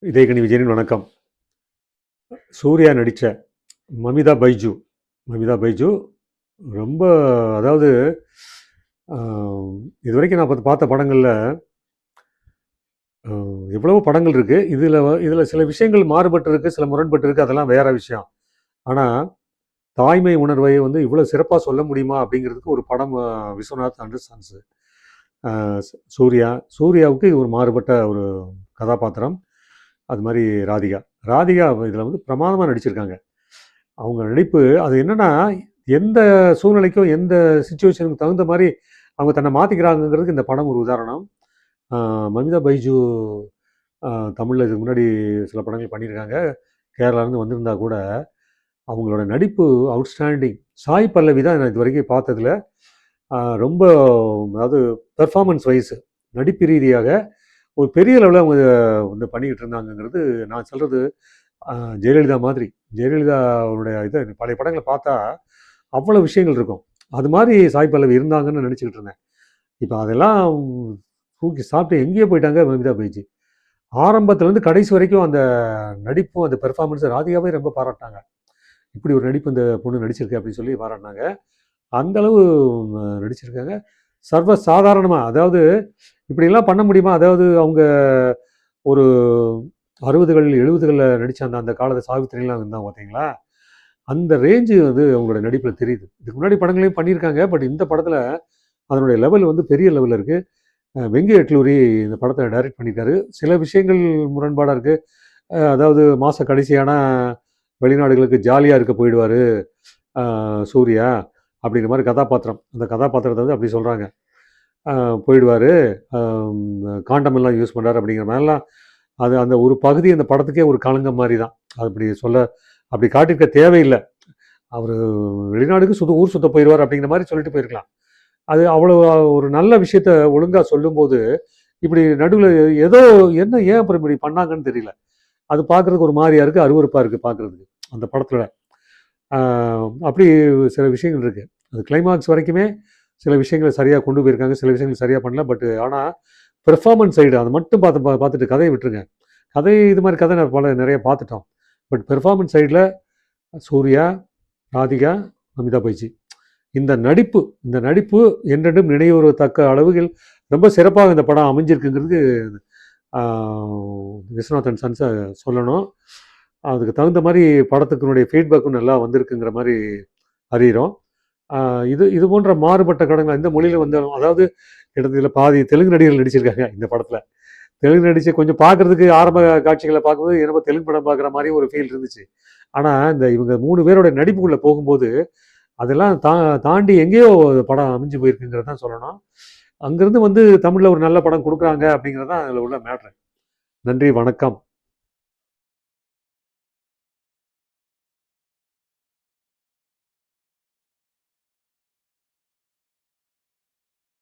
இதயக்கனி விஜயனின் வணக்கம். சூர்யா நடித்த மமிதா பைஜு ரொம்ப, அதாவது இது வரைக்கும் நான் பார்த்த படங்களில் எவ்வளவோ படங்கள் இருக்குது. இதில் சில விஷயங்கள் மாறுபட்டு இருக்குது, சில முரண்பட்டு இருக்குது, அதெல்லாம் வேற விஷயம். ஆனால் தாய்மை உணர்வை இவ்வளோ சிறப்பாக சொல்ல முடியுமா அப்படிங்கிறதுக்கு ஒரு படம் விஸ்வநாத் அண்ட் சன்ஸ். சூர்யாவுக்கு இது ஒரு மாறுபட்ட ஒரு கதாபாத்திரம். அது மாதிரி ராதிகா இதில் பிரமாதமாக நடிச்சிருக்காங்க. அவங்க நடிப்பு அது என்னென்னா, எந்த சூழ்நிலைக்கும் எந்த சுச்சுவேஷனுக்கு தகுந்த மாதிரி அவங்க தன்னை மாற்றிக்கிறாங்கிறதுக்கு இந்த படம் ஒரு உதாரணம். மமிதா பைஜு தமிழில் இதுக்கு முன்னாடி சில படங்கள் பண்ணியிருக்காங்க. கேரளாலேருந்து வந்திருந்தா கூட அவங்களோட நடிப்பு அவுட்ஸ்டாண்டிங். சாய் பல்லவி தான் நான் இது வரைக்கும் பார்த்ததில் ரொம்ப, அதாவது பெர்ஃபார்மன்ஸ் வைஸ் நடிப்பு ரீதியாக ஒரு பெரிய லெவலில் அவங்க பண்ணிக்கிட்டு இருந்தாங்கங்கிறது நான் சொல்கிறது. ஜெயலலிதா மாதிரி, ஜெயலலிதாவுடைய பழைய படங்களை பார்த்தா அவ்வளோ விஷயங்கள் இருக்கும். அது மாதிரி சாய் பல்லவி இருந்தாங்கன்னு நினச்சிக்கிட்டு இருந்தேன். இப்போ அதெல்லாம் தூக்கி சாப்பிட்டு எங்கேயோ போயிட்டாங்க மமிதா பைஜு. ஆரம்பத்துலேருந்து கடைசி வரைக்கும் அந்த நடிப்பும் அந்த பெர்ஃபார்மன்ஸும் ராதிகாவே ரொம்ப பாராட்டினாங்க. இப்படி ஒரு நடிப்பு இந்த பொண்ணு நடிச்சிருக்கு அப்படின்னு சொல்லி பாராட்டினாங்க. அந்தளவு நடிச்சிருக்காங்க. சர்வ சாதாரணமாக, அதாவது இப்படிலாம் பண்ண முடியுமா? அதாவது அவங்க ஒரு 60கள் 70களில் நடித்த அந்த காலத்து சாவித்திரிலாம் இருந்தாங்க பார்த்தீங்களா, அந்த ரேஞ்சு அவங்களோட நடிப்பில் தெரியுது. இதுக்கு முன்னாடி படங்களையும் பண்ணியிருக்காங்க. பட் இந்த படத்தில் அதனுடைய லெவல் பெரிய லெவலில் இருக்குது. வெங்கி அட்லூரி இந்த படத்தை டைரக்ட் பண்ணியிருக்காரு. சில விஷயங்கள் முரண்பாடாக இருக்குது. அதாவது மாத கடைசியான வெளிநாடுகளுக்கு ஜாலியாக இருக்க போயிடுவார் சூர்யா அப்படிங்கிற மாதிரி கதாபாத்திரம். அந்த கதாபாத்திரத்தை அப்படி சொல்கிறாங்க. போயிடுவார், காண்டமெல்லாம் யூஸ் பண்ணுறாரு அப்படிங்கிற மாதிரிலாம். அது அந்த ஒரு பகுதி அந்த படத்துக்கே ஒரு களங்கம் மாதிரி தான். அது அப்படி காட்டியிருக்க தேவையில்லை. அவர் வெளிநாடுக்கு ஊர் சுத்த போயிடுவார் அப்படிங்கிற மாதிரி சொல்லிட்டு போயிருக்கலாம். அது அவ்வளோ ஒரு நல்ல விஷயத்த ஒழுங்காக சொல்லும்போது இப்படி நடுவில் ஏதோ ஏன் அப்புறம் இப்படி பண்ணாங்கன்னு தெரியல. அது பார்க்குறதுக்கு ஒரு மாதிரியாக இருக்குது, அருவருப்பாக இருக்குது பார்க்குறதுக்கு அந்த படத்தில். அப்படி சில விஷயங்கள் இருக்குது. அது கிளைமாக்ஸ் வரைக்குமே சில விஷயங்களை சரியாக கொண்டு போயிருக்காங்க, சில விஷயங்கள் சரியாக பண்ணல. பட் ஆனால் பெர்ஃபார்மன்ஸ் சைடு அதை மட்டும் பார்த்துட்டு கதையை விட்டுருங்க. இது மாதிரி கதை நிறைய பார்த்துட்டோம். பட் பெர்ஃபார்மன்ஸ் சைடில் சூர்யா, ராதிகா, மமிதா பைஜு இந்த நடிப்பு என்றென்றும் நினைவுறத்தக்க அளவுகள் ரொம்ப சிறப்பாக இந்த படம் அமைஞ்சிருக்குங்கிறது விஸ்வநாத் அண்ட் சன்ஸை சொல்லணும். அதுக்கு தகுந்த மாதிரி படத்துக்குனுடைய ஃபீட்பேக்கும் நல்லா வந்திருக்குங்கிற மாதிரி அறிகிறோம். இது போன்ற மாறுபட்ட கடங்கள் இந்த மொழியில் வந்தாலும், அதாவது இடத்துல பாதி தெலுங்கு நடிகர்கள் நடிச்சிருக்காங்க இந்த படத்தில். தெலுங்கு நடித்து கொஞ்சம் பார்க்குறதுக்கு ஆரம்ப காட்சிகளை பார்க்கும்போது என்னப்போ தெலுங்கு படம் பார்க்குற மாதிரி ஒரு ஃபீல் இருந்துச்சு. ஆனால் இவங்க 3 பேரோட நடிப்புக்குள்ளே போகும்போது அதெல்லாம் தாண்டி எங்கேயோ படம் அமைஞ்சு போயிருக்குங்கிறது தான் சொல்லணும். அங்கேருந்து தமிழில் ஒரு நல்ல படம் கொடுக்குறாங்க அப்படிங்கிறது தான் அதில் உள்ள மேட்ரு. நன்றி, வணக்கம்.